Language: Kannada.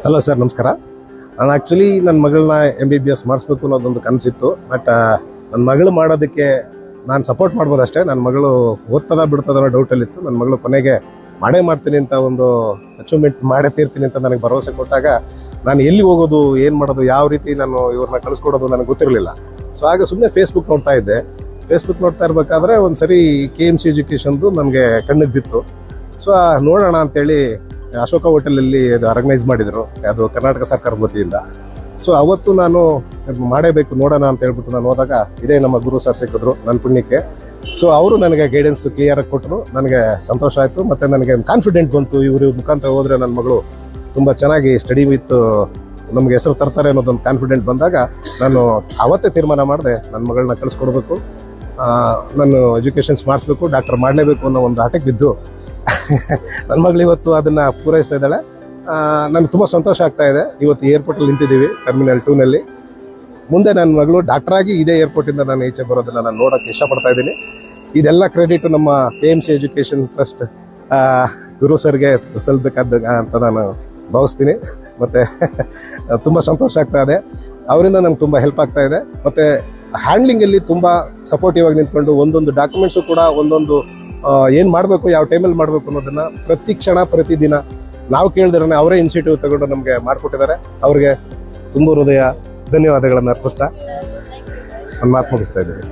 ಹಲೋ ಸರ್, ನಮಸ್ಕಾರ. ನಾನು ಆ್ಯಕ್ಚುಲಿ ನನ್ನ ಮಗಳನ್ನ MBBS ಮಾಡಿಸ್ಬೇಕು ಅನ್ನೋದೊಂದು ಕನಸಿತ್ತು. ಬಟ್ ನನ್ನ ಮಗಳು ಮಾಡೋದಕ್ಕೆ ನಾನು ಸಪೋರ್ಟ್ ಮಾಡ್ಬೋದು ಅಷ್ಟೇ. ನನ್ನ ಮಗಳು ಓದ್ತದ ಬಿಡ್ತದ ಅನ್ನೋ ಡೌಟಲ್ಲಿತ್ತು. ನನ್ನ ಮಗಳು ಕೊನೆಗೆ ಮಾಡೇ ಮಾಡ್ತೀನಿ ಅಂತ ಒಂದು ಅಚೀವ್ಮೆಂಟ್ ಮಾಡೇ ತೀರ್ತೀನಿ ಅಂತ ನನಗೆ ಭರವಸೆ ಕೊಟ್ಟಾಗ ನಾನು ಎಲ್ಲಿ ಹೋಗೋದು, ಏನು ಮಾಡೋದು, ಯಾವ ರೀತಿ ನಾನು ಇವ್ರನ್ನ ಕಳಿಸ್ಕೊಡೋದು ನನಗೆ ಗೊತ್ತಿರಲಿಲ್ಲ. ಸೊ ಆಗ ಸುಮ್ಮನೆ ಫೇಸ್ಬುಕ್ ನೋಡ್ತಾ ಇದ್ದೆ. ಫೇಸ್ಬುಕ್ ನೋಡ್ತಾ ಇರಬೇಕಾದ್ರೆ ಒಂದು ಸರಿ KMC ಎಜುಕೇಷನ್ದು ನನಗೆ ಕಣ್ಣಿಗೆ ಬಿತ್ತು. ಸೊ ನೋಡೋಣ ಅಂತೇಳಿ ಅಶೋಕ ಹೋಟೆಲಲ್ಲಿ ಅದು ಆರ್ಗನೈಸ್ ಮಾಡಿದರು, ಅದು ಕರ್ನಾಟಕ ಸರ್ಕಾರದ ವತಿಯಿಂದ. ಸೊ ಅವತ್ತು ನಾನು ಮಾಡೇಬೇಕು, ನೋಡೋಣ ಅಂತ ಹೇಳ್ಬಿಟ್ಟು ನಾನು ಹೋದಾಗ ಇದೇ ನಮ್ಮ ಗುರು ಸರ್ ಸಿಕ್ಕಿದ್ರು ನನ್ನ ಪುಣ್ಯಕ್ಕೆ. ಸೊ ಅವರು ನನಗೆ ಗೈಡೆನ್ಸ್ ಕ್ಲಿಯರಾಗಿ ಕೊಟ್ಟರು. ನನಗೆ ಸಂತೋಷ ಆಯಿತು. ಮತ್ತು ನನಗೆ ಕಾನ್ಫಿಡೆಂಟ್ ಬಂತು, ಇವರು ಮುಖಾಂತರ ಹೋದರೆ ನನ್ನ ಮಗಳು ತುಂಬ ಚೆನ್ನಾಗಿ ಸ್ಟಡಿ ವಿತ್ ನಮಗೆ ಹೆಸರು ತರ್ತಾರೆ ಅನ್ನೋದೊಂದು ಕಾನ್ಫಿಡೆಂಟ್ ಬಂದಾಗ ನಾನು ಅವತ್ತೇ ತೀರ್ಮಾನ ಮಾಡಿದೆ, ನನ್ನ ಮಗಳನ್ನ ಕಳಿಸ್ಕೊಡ್ಬೇಕು, ನಾನು ಎಜುಕೇಷನ್ಸ್ ಮಾಡಿಸ್ಬೇಕು, ಡಾಕ್ಟರ್ ಮಾಡಲೇಬೇಕು ಅನ್ನೋ ಒಂದು ಹಠಕ್ಕೆ ಬಿದ್ದು ನನ್ನ ಮಗಳು ಇವತ್ತು ಅದನ್ನು ಪೂರೈಸ್ತಾ ಇದ್ದಾಳೆ. ನನಗೆ ತುಂಬ ಸಂತೋಷ ಆಗ್ತಾ ಇದೆ. ಇವತ್ತು ಏರ್ಪೋರ್ಟಲ್ಲಿ ನಿಂತಿದ್ದೀವಿ, ಟರ್ಮಿನಲ್ 2ನಲ್ಲಿ. ಮುಂದೆ ನನ್ನ ಮಗಳು ಡಾಕ್ಟ್ರಾಗಿ ಇದೇ ಏರ್ಪೋರ್ಟಿಂದ ನಾನು ಈಚೆ ಬರೋದನ್ನು ನಾನು ನೋಡೋಕ್ಕೆ ಇಷ್ಟಪಡ್ತಾ ಇದ್ದೀನಿ. ಇದೆಲ್ಲ ಕ್ರೆಡಿಟು ನಮ್ಮ KMC ಎಜುಕೇಷನ್ ಟ್ರಸ್ಟ್ ಗುರು ಸರ್ಗೆ ಸಲ್ಲಬೇಕಾದ ಅಂತ ನಾನು ಭಾವಿಸ್ತೀನಿ. ಮತ್ತು ತುಂಬ ಸಂತೋಷ ಆಗ್ತಾ ಇದೆ. ಅವರಿಂದ ನನಗೆ ತುಂಬ ಹೆಲ್ಪ್ ಆಗ್ತಾ ಇದೆ. ಮತ್ತು ಹ್ಯಾಂಡ್ಲಿಂಗಲ್ಲಿ ತುಂಬ ಸಪೋರ್ಟಿವ್ ಆಗಿ ನಿಂತ್ಕೊಂಡು ಒಂದೊಂದು ಡಾಕ್ಯುಮೆಂಟ್ಸು ಕೂಡ ಒಂದೊಂದು ಏನು ಮಾಡಬೇಕು, ಯಾವ ಟೈಮಲ್ಲಿ ಮಾಡಬೇಕು ಅನ್ನೋದನ್ನು ಪ್ರತಿ ಕ್ಷಣ ಪ್ರತಿದಿನ ನಾವು ಕೇಳಿದ್ರೆ ಅವರೇ ಇನಿಷಿಯೇಟಿವ್ ತಗೊಂಡು ನಮಗೆ ಮಾಡಿಕೊಟ್ಟಿದ್ದಾರೆ. ಅವ್ರಿಗೆ ತುಂಬ ಹೃದಯ ಧನ್ಯವಾದಗಳನ್ನು ಅರ್ಪಿಸ್ತಾ ನನ್ನ ಮಾತು ಮುಗಿಸ್ತಾ ಇದ್ದೀನಿ.